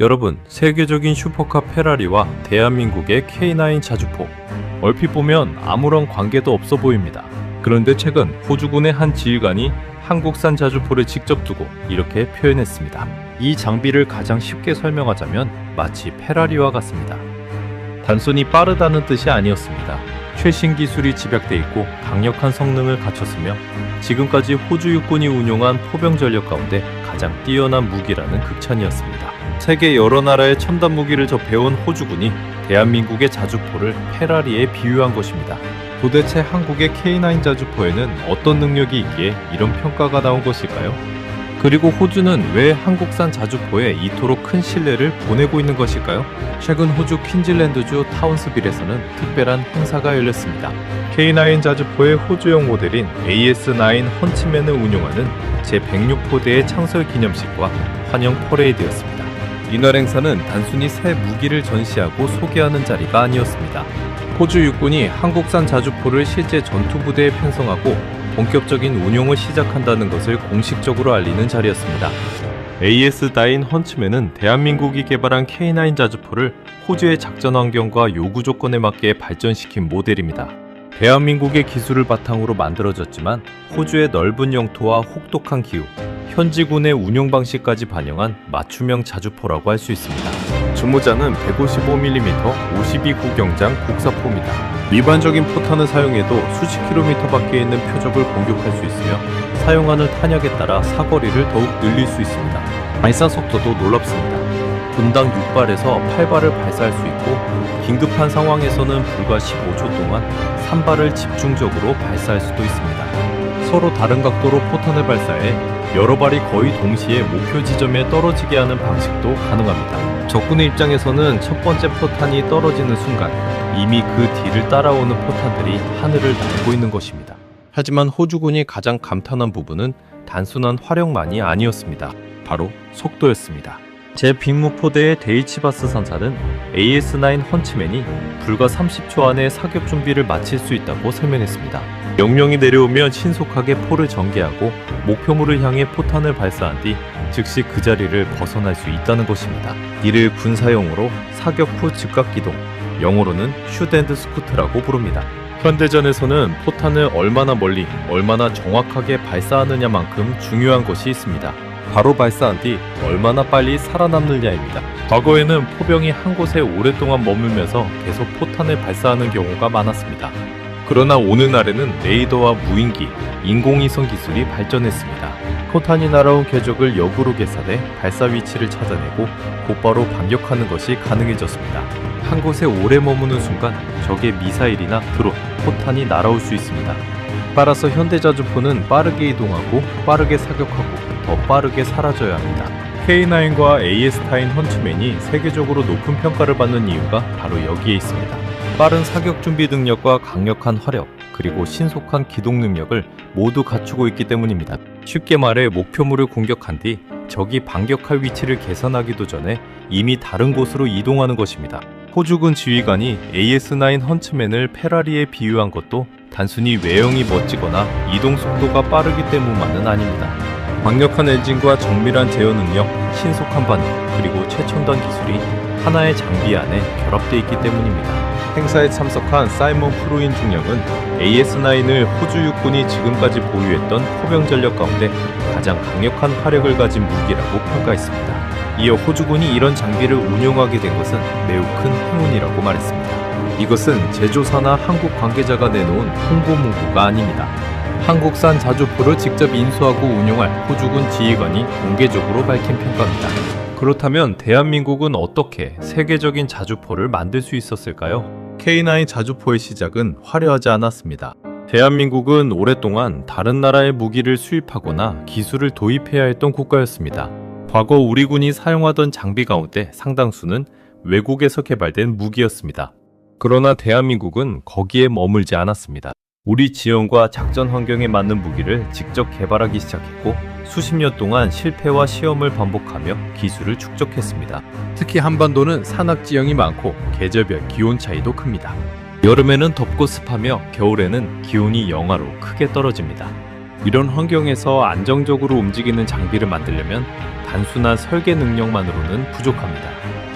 여러분, 세계적인 슈퍼카 페라리와 대한민국의 K9 자주포. 얼핏 보면 아무런 관계도 없어 보입니다. 그런데 최근 호주군의 한 지휘관이 한국산 자주포를 직접 두고 이렇게 표현했습니다. 이 장비를 가장 쉽게 설명하자면 마치 페라리와 같습니다. 단순히 빠르다는 뜻이 아니었습니다. 최신 기술이 집약돼 있고 강력한 성능을 갖췄으며 지금까지 호주 육군이 운용한 포병 전력 가운데 가장 뛰어난 무기라는 극찬이었습니다. 세계 여러 나라의 첨단 무기를 접해온 호주군이 대한민국의 자주포를 페라리에 비유한 것입니다. 도대체 한국의 K9 자주포에는 어떤 능력이 있기에 이런 평가가 나온 것일까요? 그리고 호주는 왜 한국산 자주포에 이토록 큰 신뢰를 보내고 있는 것일까요? 최근 호주 퀸즐랜드주 타운스빌에서는 특별한 행사가 열렸습니다. K9 자주포의 호주형 모델인 AS9 헌츠맨을 운용하는 제106포대의 창설 기념식과 환영 퍼레이드였습니다. 이날 행사는 단순히 새 무기를 전시하고 소개하는 자리가 아니었습니다. 호주 육군이 한국산 자주포를 실제 전투부대에 편성하고 본격적인 운용을 시작한다는 것을 공식적으로 알리는 자리였습니다. AS9 헌츠맨은 대한민국이 개발한 K9 자주포를 호주의 작전 환경과 요구 조건에 맞게 발전시킨 모델입니다. 대한민국의 기술을 바탕으로 만들어졌지만 호주의 넓은 영토와 혹독한 기후, 현지군의 운용 방식까지 반영한 맞춤형 자주포라고 할 수 있습니다. 주모자는 155mm 52구경장 국사포입니다. 일반적인 포탄을 사용해도 수십 킬로미터 밖에 있는 표적을 공격할 수 있으며 사용하는 탄약에 따라 사거리를 더욱 늘릴 수 있습니다. 발사 속도도 놀랍습니다. 분당 6발에서 8발을 발사할 수 있고 긴급한 상황에서는 불과 15초 동안 3발을 집중적으로 발사할 수도 있습니다. 서로 다른 각도로 포탄을 발사해 여러 발이 거의 동시에 목표 지점에 떨어지게 하는 방식도 가능합니다. 적군의 입장에서는 첫 번째 포탄이 떨어지는 순간 이미 그 뒤를 따라오는 포탄들이 하늘을 날고 있는 것입니다. 하지만 호주군이 가장 감탄한 부분은 단순한 화력만이 아니었습니다. 바로 속도였습니다. 제106포대의 데이치바스 상사는 AS9 헌츠맨이 불과 30초 안에 사격 준비를 마칠 수 있다고 설명했습니다. 명령이 내려오면 신속하게 포를 전개하고 목표물을 향해 포탄을 발사한 뒤 즉시 그 자리를 벗어날 수 있다는 것입니다. 이를 군사용어로 사격 후 즉각 기동, 영어로는 슛 앤드 스쿠트라고 부릅니다. 현대전에서는 포탄을 얼마나 멀리, 얼마나 정확하게 발사하느냐만큼 중요한 것이 있습니다. 바로 발사한 뒤 얼마나 빨리 살아남느냐입니다. 과거에는 포병이 한 곳에 오랫동안 머물면서 계속 포탄을 발사하는 경우가 많았습니다. 그러나 오늘날에는 레이더와 무인기, 인공위성 기술이 발전했습니다. 포탄이 날아온 궤적을 역으로 계산해 발사 위치를 찾아내고 곧바로 반격하는 것이 가능해졌습니다. 한 곳에 오래 머무는 순간 적의 미사일이나 드론, 포탄이 날아올 수 있습니다. 따라서 현대자주포는 빠르게 이동하고 빠르게 사격하고 더 빠르게 사라져야 합니다. K9과 AS9 헌츠맨이 세계적으로 높은 평가를 받는 이유가 바로 여기에 있습니다. 빠른 사격 준비 능력과 강력한 화력, 그리고 신속한 기동 능력을 모두 갖추고 있기 때문입니다. 쉽게 말해 목표물을 공격한 뒤 적이 반격할 위치를 계산하기도 전에 이미 다른 곳으로 이동하는 것입니다. 호주군 지휘관이 AS9 헌츠맨을 페라리에 비유한 것도 단순히 외형이 멋지거나 이동 속도가 빠르기 때문만은 아닙니다. 강력한 엔진과 정밀한 제어 능력, 신속한 반응, 그리고 최첨단 기술이 하나의 장비 안에 결합되어 있기 때문입니다. 행사에 참석한 사이먼 프루인 중령은 AS9을 호주 육군이 지금까지 보유했던 포병 전력 가운데 가장 강력한 화력을 가진 무기라고 평가했습니다. 이어 호주군이 이런 장비를 운용하게 된 것은 매우 큰 행운이라고 말했습니다. 이것은 제조사나 한국 관계자가 내놓은 홍보 문구가 아닙니다. 한국산 자주포를 직접 인수하고 운용할 호주군 지휘관이 공개적으로 밝힌 평가입니다. 그렇다면 대한민국은 어떻게 세계적인 자주포를 만들 수 있었을까요? K9 자주포의 시작은 화려하지 않았습니다. 대한민국은 오랫동안 다른 나라의 무기를 수입하거나 기술을 도입해야 했던 국가였습니다. 과거 우리 군이 사용하던 장비 가운데 상당수는 외국에서 개발된 무기였습니다. 그러나 대한민국은 거기에 머물지 않았습니다. 우리 지형과 작전 환경에 맞는 무기를 직접 개발하기 시작했고 수십 년 동안 실패와 시험을 반복하며 기술을 축적했습니다. 특히 한반도는 산악 지형이 많고 계절별 기온 차이도 큽니다. 여름에는 덥고 습하며 겨울에는 기온이 영하로 크게 떨어집니다. 이런 환경에서 안정적으로 움직이는 장비를 만들려면 단순한 설계 능력만으로는 부족합니다.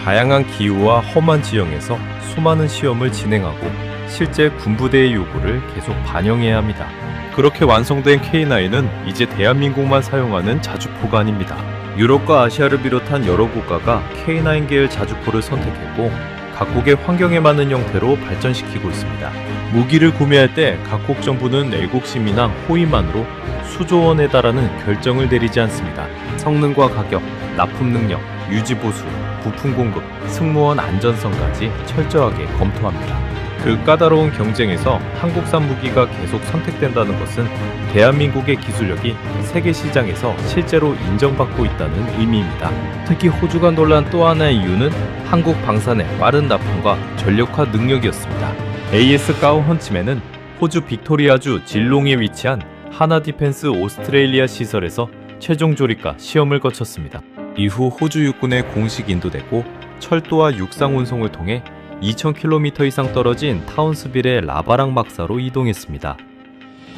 다양한 기후와 험한 지형에서 수많은 시험을 진행하고 실제 군부대의 요구를 계속 반영해야 합니다. 그렇게 완성된 K9은 이제 대한민국만 사용하는 자주포가 아닙니다. 유럽과 아시아를 비롯한 여러 국가가 K9 계열 자주포를 선택했고 각국의 환경에 맞는 형태로 발전시키고 있습니다. 무기를 구매할 때 각국 정부는 애국심이나 호의만으로 수조 원에 달하는 결정을 내리지 않습니다. 성능과 가격, 납품 능력, 유지 보수, 부품 공급, 승무원 안전성까지 철저하게 검토합니다. 그 까다로운 경쟁에서 한국산 무기가 계속 선택된다는 것은 대한민국의 기술력이 세계 시장에서 실제로 인정받고 있다는 의미입니다. 특히 호주가 놀란 또 하나의 이유는 한국 방산의 빠른 납품과 전력화 능력이었습니다. AS 가우 헌츠맨은 호주 빅토리아주 질롱에 위치한 하나 디펜스 오스트레일리아 시설에서 최종 조립과 시험을 거쳤습니다. 이후 호주 육군에 공식 인도됐고 철도와 육상 운송을 통해 2,000km 이상 떨어진 타운스빌의 라바랑 막사로 이동했습니다.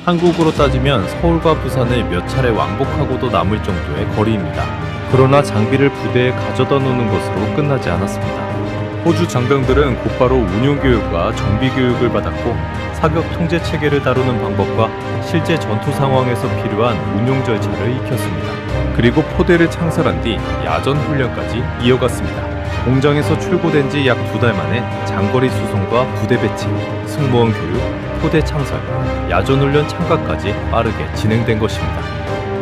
한국으로 따지면 서울과 부산을 몇 차례 왕복하고도 남을 정도의 거리입니다. 그러나 장비를 부대에 가져다 놓는 것으로 끝나지 않았습니다. 호주 장병들은 곧바로 운용교육과 정비교육을 받았고 사격 통제 체계를 다루는 방법과 실제 전투 상황에서 필요한 운용 절차를 익혔습니다. 그리고 포대를 창설한 뒤 야전 훈련까지 이어갔습니다. 공장에서 출고된 지 약 2달 만에 장거리 수송과 부대 배치, 승무원 교육, 포대 창설, 야전훈련 참가까지 빠르게 진행된 것입니다.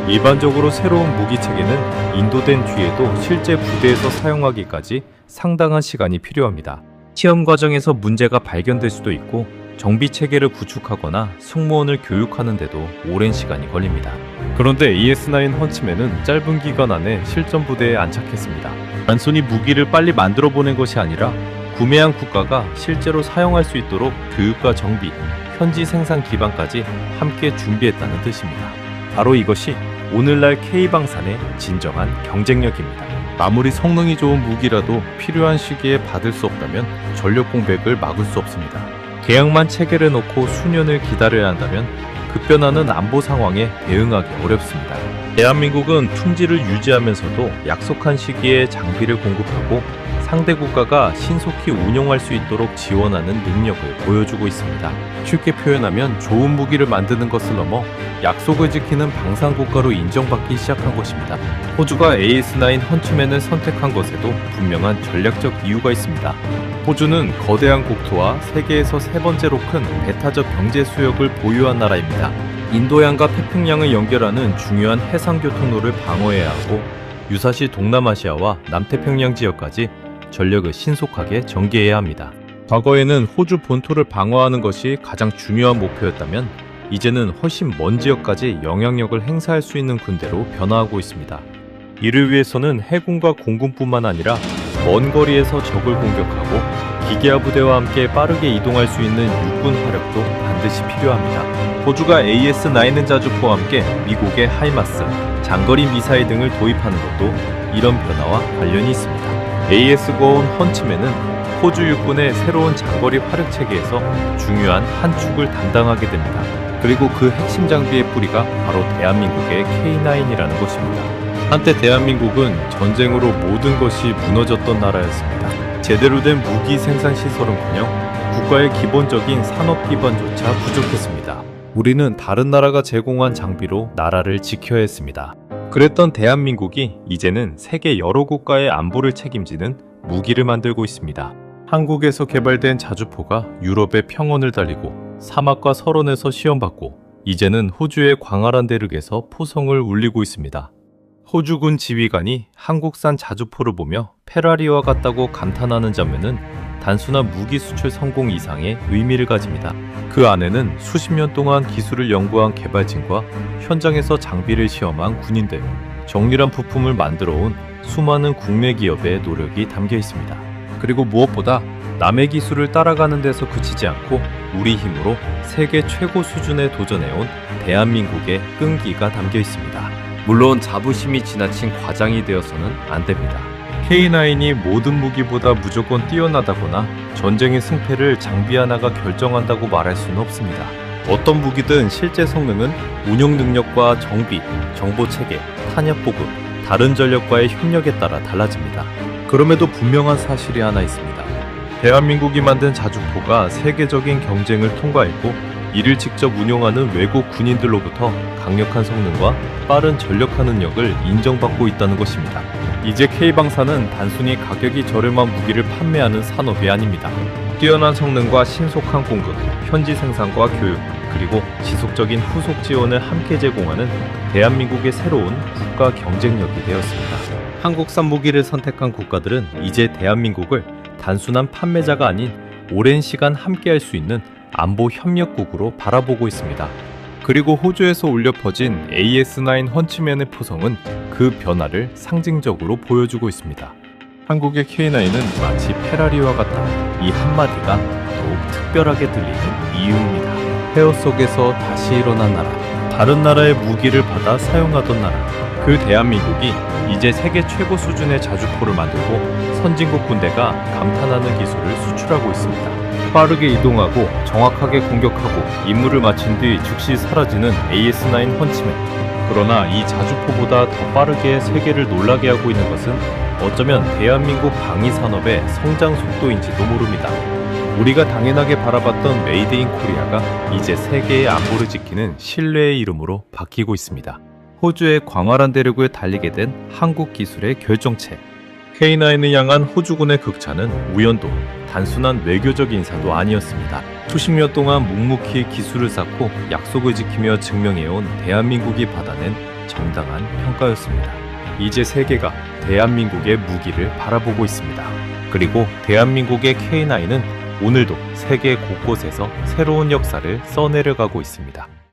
일반적으로 새로운 무기 체계는 인도된 뒤에도 실제 부대에서 사용하기까지 상당한 시간이 필요합니다. 시험 과정에서 문제가 발견될 수도 있고 정비 체계를 구축하거나 승무원을 교육하는 데도 오랜 시간이 걸립니다. 그런데 AS9 헌츠맨은 짧은 기간 안에 실전 부대에 안착했습니다. 단순히 무기를 빨리 만들어 보낸 것이 아니라 구매한 국가가 실제로 사용할 수 있도록 교육과 정비, 현지 생산 기반까지 함께 준비했다는 뜻입니다. 바로 이것이 오늘날 K방산의 진정한 경쟁력입니다. 아무리 성능이 좋은 무기라도 필요한 시기에 받을 수 없다면 전력 공백을 막을 수 없습니다. 계약만 체결해 놓고 수년을 기다려야 한다면 급변하는 안보 상황에 대응하기 어렵습니다. 대한민국은 품질을 유지하면서도 약속한 시기에 장비를 공급하고 상대 국가가 신속히 운용할 수 있도록 지원하는 능력을 보여주고 있습니다. 쉽게 표현하면 좋은 무기를 만드는 것을 넘어 약속을 지키는 방산국가로 인정받기 시작한 것입니다. 호주가 AS9 헌츠맨을 선택한 것에도 분명한 전략적 이유가 있습니다. 호주는 거대한 국토와 세계에서 세 번째로 큰 배타적 경제 수역을 보유한 나라입니다. 인도양과 태평양을 연결하는 중요한 해상교통로를 방어해야 하고 유사시 동남아시아와 남태평양 지역까지 전력을 신속하게 전개해야 합니다. 과거에는 호주 본토를 방어하는 것이 가장 중요한 목표였다면 이제는 훨씬 먼 지역까지 영향력을 행사할 수 있는 군대로 변화하고 있습니다. 이를 위해서는 해군과 공군뿐만 아니라 먼 거리에서 적을 공격하고 기계화 부대와 함께 빠르게 이동할 수 있는 육군 화력도 반드시 필요합니다. 호주가 AS9 자주포와 함께 미국의 하이마스, 장거리 미사일 등을 도입하는 것도 이런 변화와 관련이 있습니다. AS 고온 헌츠맨은 호주 육군의 새로운 장거리 화력 체계에서 중요한 한 축을 담당하게 됩니다. 그리고 그 핵심 장비의 뿌리가 바로 대한민국의 K9이라는 것입니다. 한때 대한민국은 전쟁으로 모든 것이 무너졌던 나라였습니다. 제대로 된 무기 생산 시설은커녕 국가의 기본적인 산업 기반조차 부족했습니다. 우리는 다른 나라가 제공한 장비로 나라를 지켜야 했습니다. 그랬던 대한민국이 이제는 세계 여러 국가의 안보를 책임지는 무기를 만들고 있습니다. 한국에서 개발된 자주포가 유럽의 평원을 달리고 사막과 설원에서 시험받고 이제는 호주의 광활한 대륙에서 포성을 울리고 있습니다. 호주군 지휘관이 한국산 자주포를 보며 페라리와 같다고 감탄하는 장면은 단순한 무기 수출 성공 이상의 의미를 가집니다. 그 안에는 수십 년 동안 기술을 연구한 개발진과 현장에서 장비를 시험한 군인들, 정밀한 부품을 만들어온 수많은 국내 기업의 노력이 담겨 있습니다. 그리고 무엇보다 남의 기술을 따라가는 데서 그치지 않고 우리 힘으로 세계 최고 수준에 도전해온 대한민국의 끈기가 담겨 있습니다. 물론 자부심이 지나친 과장이 되어서는 안 됩니다. K9이 모든 무기보다 무조건 뛰어나다거나 전쟁의 승패를 장비 하나가 결정한다고 말할 수는 없습니다. 어떤 무기든 실제 성능은 운용 능력과 정비, 정보 체계, 탄약 보급, 다른 전력과의 협력에 따라 달라집니다. 그럼에도 분명한 사실이 하나 있습니다. 대한민국이 만든 자주포가 세계적인 경쟁을 통과했고 이를 직접 운용하는 외국 군인들로부터 강력한 성능과 빠른 전력화 능력을 인정받고 있다는 것입니다. 이제 K방사는 단순히 가격이 저렴한 무기를 판매하는 산업이 아닙니다. 뛰어난 성능과 신속한 공급, 현지 생산과 교육, 그리고 지속적인 후속 지원을 함께 제공하는 대한민국의 새로운 국가 경쟁력이 되었습니다. 한국산 무기를 선택한 국가들은 이제 대한민국을 단순한 판매자가 아닌 오랜 시간 함께할 수 있는 안보 협력국으로 바라보고 있습니다. 그리고 호주에서 울려 퍼진 AS9 헌츠맨의 포성은 그 변화를 상징적으로 보여주고 있습니다. 한국의 K9은 마치 페라리와 같다. 이 한마디가 더욱 특별하게 들리는 이유입니다. 폐허 속에서 다시 일어난 나라, 다른 나라의 무기를 받아 사용하던 나라, 그 대한민국이 이제 세계 최고 수준의 자주포를 만들고 선진국 군대가 감탄하는 기술을 수출하고 있습니다. 빠르게 이동하고 정확하게 공격하고 임무를 마친 뒤 즉시 사라지는 AS9 헌츠맨. 그러나 이 자주포보다 더 빠르게 세계를 놀라게 하고 있는 것은 어쩌면 대한민국 방위산업의 성장 속도인지도 모릅니다. 우리가 당연하게 바라봤던 메이드 인 코리아가 이제 세계의 안보를 지키는 신뢰의 이름으로 바뀌고 있습니다. 호주의 광활한 대륙을 달리게 된 한국 기술의 결정체. K9을 향한 호주군의 극찬은 우연도 단순한 외교적 인사도 아니었습니다. 수십 년 동안 묵묵히 기술을 쌓고 약속을 지키며 증명해온 대한민국이 받아낸 정당한 평가였습니다. 이제 세계가 대한민국의 무기를 바라보고 있습니다. 그리고 대한민국의 K9은 오늘도 세계 곳곳에서 새로운 역사를 써내려가고 있습니다.